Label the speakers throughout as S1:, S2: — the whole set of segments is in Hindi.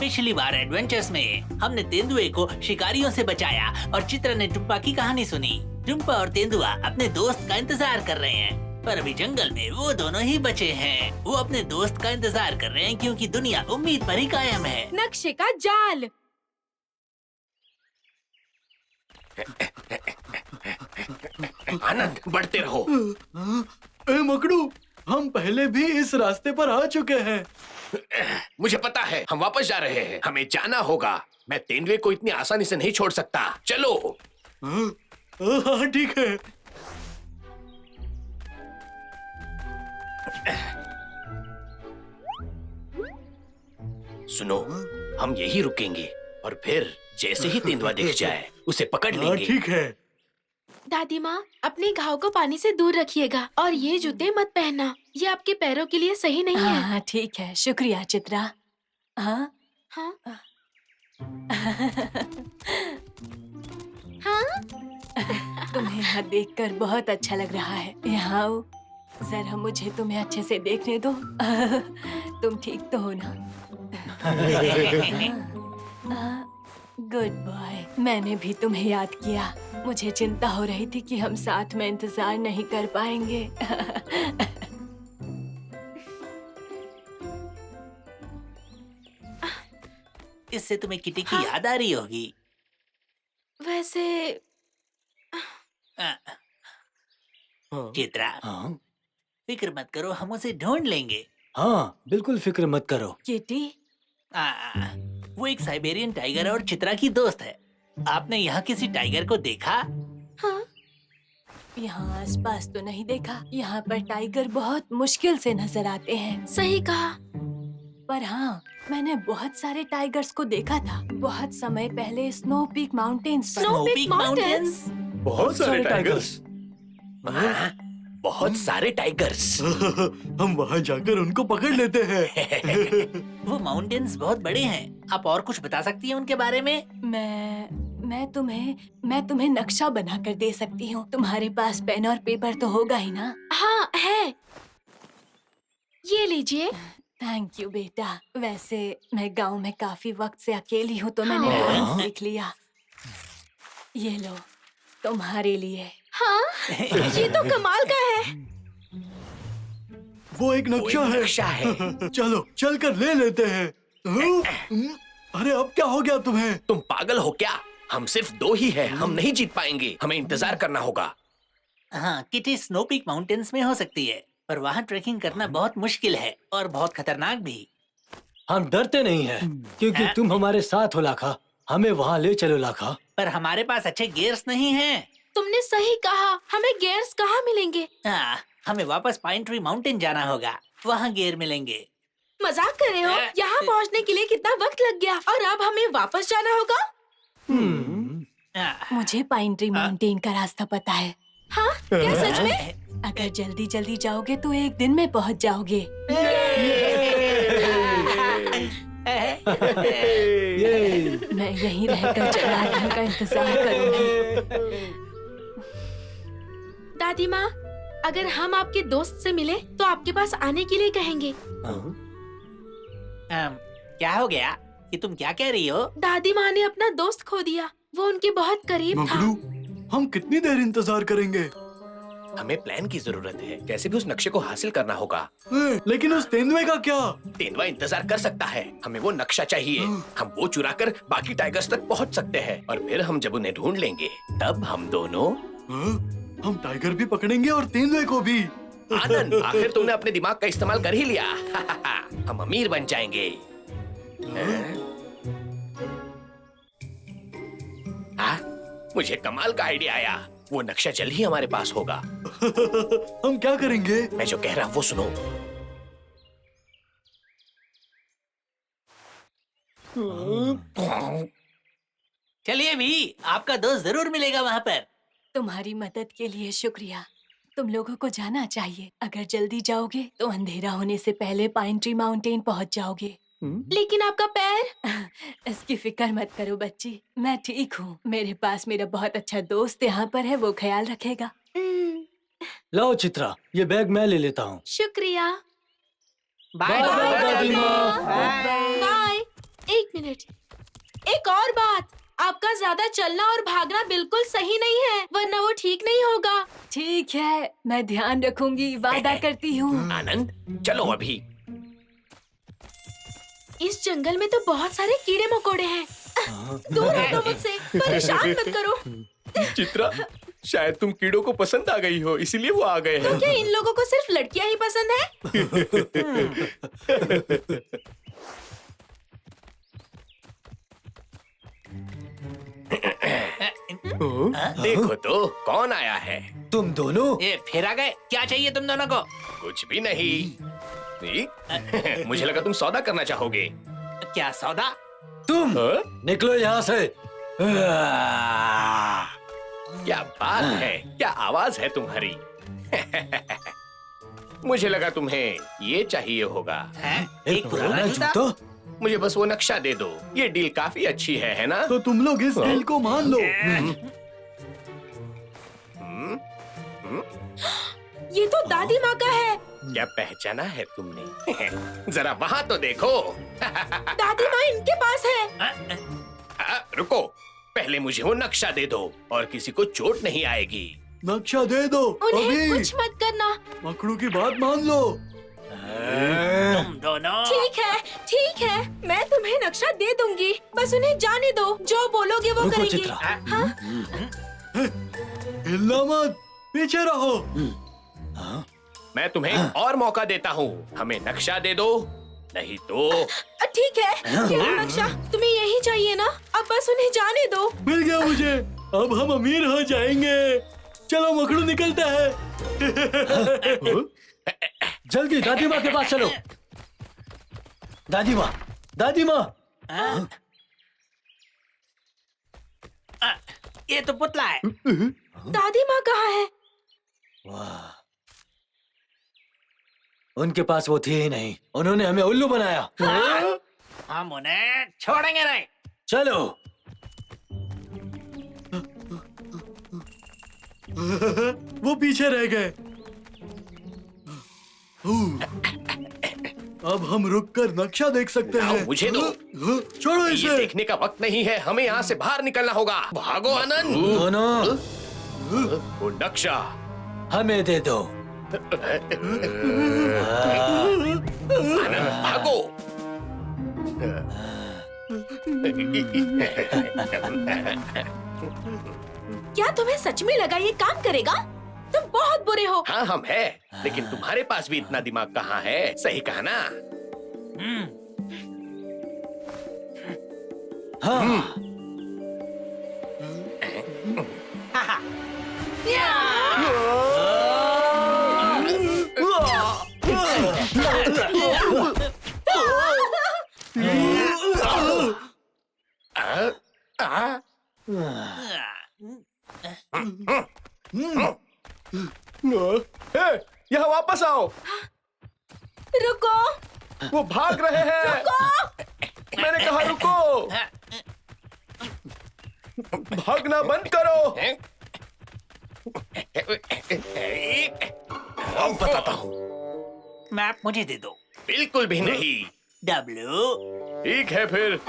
S1: पिछली बार एडवेंचर्स में हमने तेंदुए को शिकारियों से बचाया और चित्रा ने टुप्पा की कहानी सुनी। टुप्पा और तेंदुआ अपने दोस्त का इंतजार कर रहे हैं, पर अभी जंगल में वो दोनों ही बचे हैं। वो अपने दोस्त का इंतजार कर रहे हैं क्योंकि दुनिया उम्मीद पर ही कायम है।
S2: नक्शे का जाल।
S3: आनंद, बढ़ते रहो।
S4: ए मकड़ू, हम पहले भी इस रास्ते पर आ चुके हैं।
S3: मुझे पता है, हम वापस जा रहे हैं। हमें जाना होगा। मैं तेंदुए को इतनी आसानी से नहीं छोड़ सकता। चलो।
S4: हाँ ठीक है।
S3: सुनो, हम यही रुकेंगे और फिर जैसे ही तेंदुआ दिख जाए उसे पकड़ लेंगे।
S4: ठीक है।
S2: दादी माँ, अपने घाव को पानी से दूर रखिएगा और ये जूते मत पहनना, ये आपके पैरों के लिए सही नहीं है।
S5: हाँ ठीक है, शुक्रिया चित्रा। हाँ
S2: हाँ हाँ।
S5: तुम्हें यहाँ देखकर बहुत अच्छा लग रहा है। यहाँ आओ, जरा मुझे तुम्हें अच्छे से देखने दो। तुम ठीक तो हो ना? Good boy. मैंने भी तुम्हें याद किया। मुझे चिंता हो रही थी कि हम साथ में इंतजार नहीं कर पाएंगे।
S1: इससे तुम्हें किटी की याद आ रही होगी।
S2: वैसे
S1: चित्रा,
S4: हाँ
S1: फिक्र मत करो, हम उसे ढूंढ लेंगे।
S4: हाँ, बिल्कुल फिक्र मत करो।
S5: किटी,
S1: वो एक साइबेरियन टाइगर और चित्रा की दोस्त है। आपने यहाँ किसी टाइगर को देखा?
S2: हाँ,
S5: यहाँ आसपास तो नहीं देखा। यहाँ पर टाइगर बहुत मुश्किल से नजर आते हैं।
S2: सही कहा।
S5: पर हाँ, मैंने बहुत सारे टाइगर्स को देखा था बहुत समय पहले स्नो पीक माउंटेन्स पर।
S2: Snow peak mountains.
S4: बहुत सारे टाइगर्स।
S3: बहुत सारे टाइगर्स।
S4: हम वहाँ जाकर उनको पकड़ लेते हैं।
S1: वो माउंटेन्स बहुत बड़े हैं। आप और कुछ बता सकती हैं उनके बारे में?
S5: मैं तुम्हें नक्शा बनाकर दे सकती हूँ। तुम्हारे पास पेन और पेपर तो होगा ही ना?
S2: हाँ है, ये लीजिए।
S5: थैंक यू बेटा। वैसे मैं गांव में काफी वक्त से अकेली हूँ तो मैंने ड्राइंग सीख लिया। ये लो, तुम्हारे लिए।
S2: हाँ, ये तो कमाल का है।
S4: वो एक नक्शा है। चलो चल कर ले लेते हैं। अरे अब क्या हो गया तुम्हें?
S3: तुम पागल हो क्या? हम सिर्फ 2 ही हैं। हम नहीं जीत पाएंगे। हमें इंतजार करना होगा।
S1: हाँ, किटी स्नो पीक माउंटेन्स में हो सकती है, पर वहाँ ट्रेकिंग करना बहुत मुश्किल है और बहुत खतरनाक भी।
S4: हम डरते नहीं हैं, क्योंकि तुम हमारे साथ हो लाखा। हमें वहाँ ले चलो लाखा।
S1: पर हमारे पास अच्छे गियर्स नहीं हैं।
S2: तुमने सही कहा। हमें गियर्स कहाँ मिलेंगे?
S1: हाँ, हमें वापस पाइन ट्री माउंटेन जाना होगा। वहाँ गियर मिलेंगे।
S2: मजाक कर रहे हो? यहाँ पहुँचने के लिए कितना वक्त लग गया और अब हमें वापस जाना होगा।
S5: मुझे पाइन ट्री माउंटेन का रास्ता पता है।
S2: हाँ, क्या सच में?
S5: अगर जल्दी जल्दी जाओगे तो एक दिन में पहुँच जाओगे। मैं यहीं रहकर जनार्दन का इंतजार करूंगी।
S2: दादी माँ, अगर हम आपके दोस्त से मिले तो आपके पास आने के लिए कहेंगे।
S1: क्या हो गया? कि तुम क्या कह रही हो?
S2: दादी माँ ने अपना दोस्त खो दिया। वो उनके बहुत करीब था।
S4: हम कितनी देर इंतजार करेंगे?
S3: हमें प्लान की जरूरत है। कैसे भी उस नक्शे को हासिल करना होगा।
S4: लेकिन उस तेंदुए का क्या?
S3: तेंदुआ इंतजार कर सकता है। हमें वो नक्शा चाहिए। हम वो चुरा कर बाकी टाइगर्स तक पहुंच सकते हैं और फिर हम जब उन्हें ढूंढ लेंगे तब हम दोनों
S4: हम टाइगर भी पकड़ेंगे और तेंदुए को भी।
S3: आनंद, आखिर तुमने अपने दिमाग का इस्तेमाल कर ही लिया। हम अमीर बन जाएंगे। मुझे कमाल का आइडिया आया। वो नक्शा जल्द ही हमारे पास होगा।
S4: हम क्या करेंगे?
S3: मैं जो कह रहा हूँ वो सुनो।
S1: चलिए भी, आपका दोस्त जरूर मिलेगा वहाँ पर।
S5: तुम्हारी मदद के लिए शुक्रिया। तुम लोगों को जाना चाहिए। अगर जल्दी जाओगे तो अंधेरा होने से पहले पाइन ट्री माउंटेन पहुँच जाओगे।
S2: लेकिन आपका पैर?
S5: इसकी फिक्र मत करो बच्ची, मैं ठीक हूँ। मेरे पास मेरा बहुत अच्छा दोस्त यहाँ पर है, वो ख्याल रखेगा।
S4: लाओ चित्रा, ये बैग मैं ले लेता हूँ।
S2: शुक्रिया।
S1: बाय
S4: दादी माँ।
S2: बाय। 1 मिनट। मिनट। एक और बात, आपका ज्यादा चलना और भागना बिल्कुल सही नहीं है, वरना वो ठीक नहीं होगा।
S5: ठीक है, मैं ध्यान रखूंगी, वादा करती हूँ।
S3: आनंद, चलो अभी।
S2: इस जंगल में तो बहुत सारे कीड़े मकोड़े हैं। दूर हटो मुझसे, परेशान मत करो।
S3: चित्रा, शायद तुम कीड़ों को पसंद आ गई हो, इसीलिए वो आ गए
S2: तो
S3: हैं।
S2: क्या इन लोगों को सिर्फ लड़कियां ही पसंद है?
S3: देखो तो कौन आया है।
S4: तुम दोनों?
S1: ये फिर आ गए, क्या चाहिए तुम दोनों को?
S3: कुछ भी नहीं। मुझे लगा तुम सौदा करना चाहोगे।
S1: क्या सौदा?
S4: तुम
S3: हाँ?
S4: निकलो यहाँ से।
S3: क्या बात है, क्या आवाज है तुम्हारी। मुझे लगा तुम्हें ये चाहिए होगा।
S1: हैं?
S4: एक पुराना जूता?
S3: मुझे बस वो नक्शा दे दो, ये डील काफी अच्छी है ना?
S4: तो तुम लोग इस डील को मान लो।
S2: ये तो दादी माँ का है।
S3: क्या पहचाना है तुमने? जरा वहाँ तो देखो।
S2: दादी माँ इनके पास है।
S3: रुको, पहले मुझे वो नक्शा दे दो और किसी को चोट नहीं आएगी।
S4: नक्शा दे दो
S2: उन्हें
S4: अभी।
S2: कुछ मत करना।
S4: मकड़ू की बात मान लो।
S1: तुम दोनों।
S2: ठीक है, मैं तुम्हें नक्शा दे दूंगी, बस उन्हें जाने दो, जो बोलोगे वो
S4: रुको
S2: करेंगे।
S4: चित्रा।
S2: हाँ?
S4: हिलना मत, पीछे रहो।
S3: मैं तुम्हें और मौका देता हूँ, हमें नक्शा दे दो, नहीं तो।
S2: ठीक है, ये लो नक्शा, तुम्हें यही चाहिए ना? अब बस उन्हें जाने दो।
S4: मिल गया मुझे, अब हम अमीर हो जाएंगे। चलो मकड़ू निकलता है। जल्दी दादी माँ के पास चलो। दादी माँ, दादी माँ।
S1: ये तो पुतला है।
S2: दादी माँ कहाँ है?
S4: वाह, उनके पास वो थी ही नहीं, उन्होंने हमें उल्लू बनाया।
S1: हम उन्हें छोड़ेंगे नहीं।
S4: चलो। वो पीछे रह गए। अब हम रुककर नक्शा देख सकते
S3: लाओ,
S4: हैं।
S3: मुझे दो।
S4: छोड़ो
S3: ये
S4: इसे।
S3: देखने का वक्त नहीं है, हमें यहाँ से बाहर निकलना होगा। भागो आनंद।
S4: दोनों
S3: वो नक्शा
S4: हमें दे दो।
S3: आनंद, भागो।
S2: क्या तुम्हें सच में लगा ये काम करेगा? तुम बहुत बुरे हो।
S3: हाँ, हम है, लेकिन तुम्हारे पास भी इतना दिमाग कहाँ है? सही कहा ना?
S4: हाँ।
S3: हे, यहाँ वापस आओ।
S2: रुको,
S3: वो भाग रहे हैं। मैंने कहा रुको। भागना बंद करो। अब बताता हूँ।
S1: मैप मुझे दे दो।
S3: बिल्कुल भी नहीं।
S1: डब्लू।
S3: ठीक है फिर।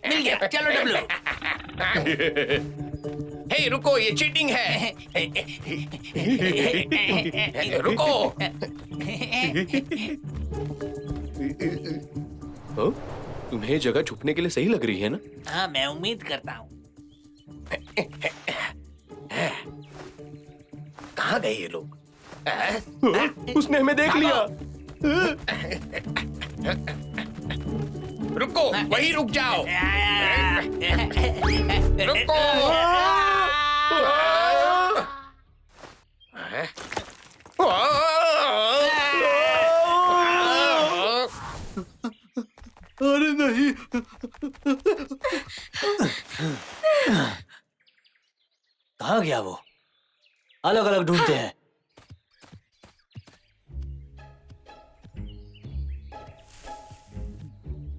S1: मिल गया, चलो डब्लू।
S3: हे, रुको, ये चीटिंग है। रुको। तुम्हें जगह छुपने के लिए सही लग रही है ना?
S1: हाँ, मैं उम्मीद करता हूँ।
S3: कहाँ गए ये लोग? उसने हमें देख लिया। रुको, वहीं रुक जाओ। रुको।
S4: अरे नहीं। कहाँ गया वो? अलग अलग ढूंढते हैं।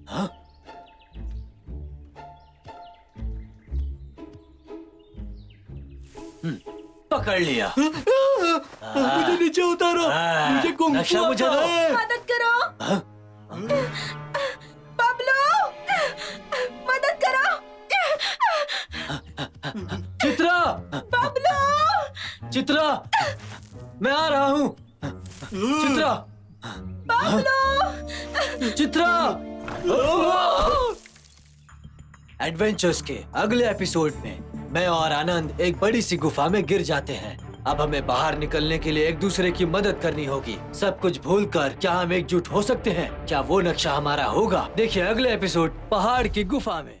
S4: हाँ? पकड़ लिया। मुझे नीचे उतारो। मुझे कुंग फू
S3: नक्शा मुझे
S4: आता
S3: दो।
S4: है।
S2: मदद करो।
S6: चित्रा, मैं आ रहा हूँ। चित्रा, चित्रा। एडवेंचर्स के अगले एपिसोड में मैं और आनंद एक बड़ी सी गुफा में गिर जाते हैं। अब हमें बाहर निकलने के लिए एक दूसरे की मदद करनी होगी। सब कुछ भूलकर क्या हम एकजुट हो सकते हैं? क्या वो नक्शा हमारा होगा? देखिए अगले एपिसोड पहाड़ की गुफा में।